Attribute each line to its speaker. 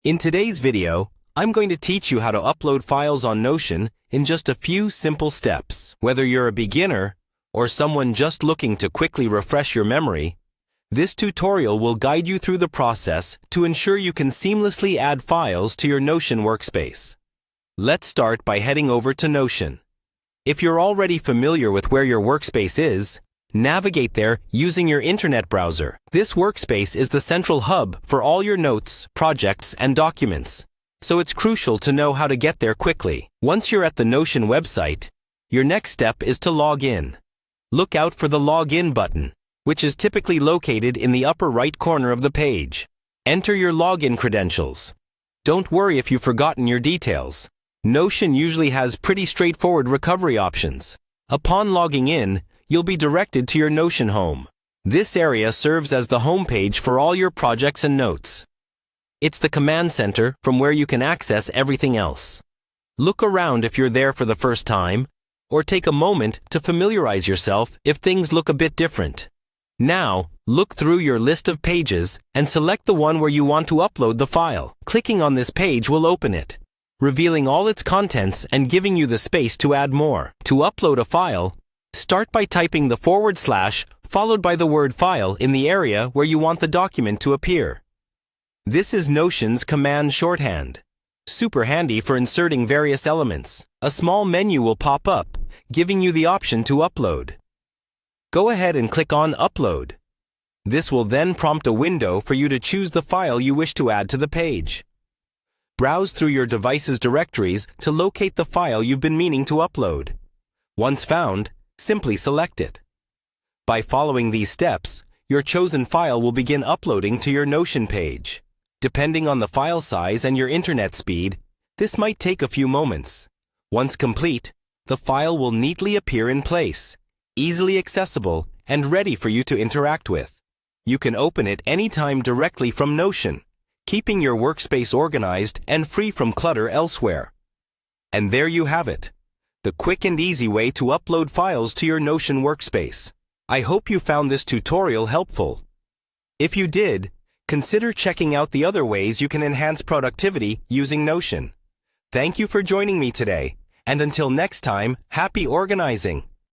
Speaker 1: In today's video, I'm going to teach you how to upload files on Notion in just a few simple steps. Whether you're a beginner or someone just looking to quickly refresh your memory, this tutorial will guide you through the process to ensure you can seamlessly add files to your Notion workspace. Let's start by heading over to Notion. If you're already familiar with where your workspace is, navigate there using your internet browser. This workspace is the central hub for all your notes, projects, and documents, so it's crucial to know how to get there quickly. Once you're at the Notion website, your next step is to log in. Look out for the Login button, which is typically located in the upper right corner of the page. Enter your login credentials. Don't worry if you've forgotten your details. Notion usually has pretty straightforward recovery options. Upon logging in, you'll be directed to your Notion home. This area serves as the home page for all your projects and notes. It's the command center from where you can access everything else. Look around if you're there for the first time, or take a moment to familiarize yourself if things look a bit different. Now, look through your list of pages and select the one where you want to upload the file. Clicking on this page will open it, revealing all its contents and giving you the space to add more. To upload a file, start by typing the / followed by the word file in the area where you want the document to appear. This is Notion's command shorthand. Super handy for inserting various elements. A small menu will pop up, giving you the option to upload. Go ahead and click on Upload. This will then prompt a window for you to choose the file you wish to add to the page. Browse through your device's directories to locate the file you've been meaning to upload. Once found, simply select it. By following these steps, your chosen file will begin uploading to your Notion page. Depending on the file size and your internet speed, this might take a few moments. Once complete, the file will neatly appear in place, easily accessible, and ready for you to interact with. You can open it anytime directly from Notion, keeping your workspace organized and free from clutter elsewhere. And there you have it, the quick and easy way to upload files to your Notion workspace. I hope you found this tutorial helpful. If you did, consider checking out the other ways you can enhance productivity using Notion. Thank you for joining me today, and until next time, happy organizing!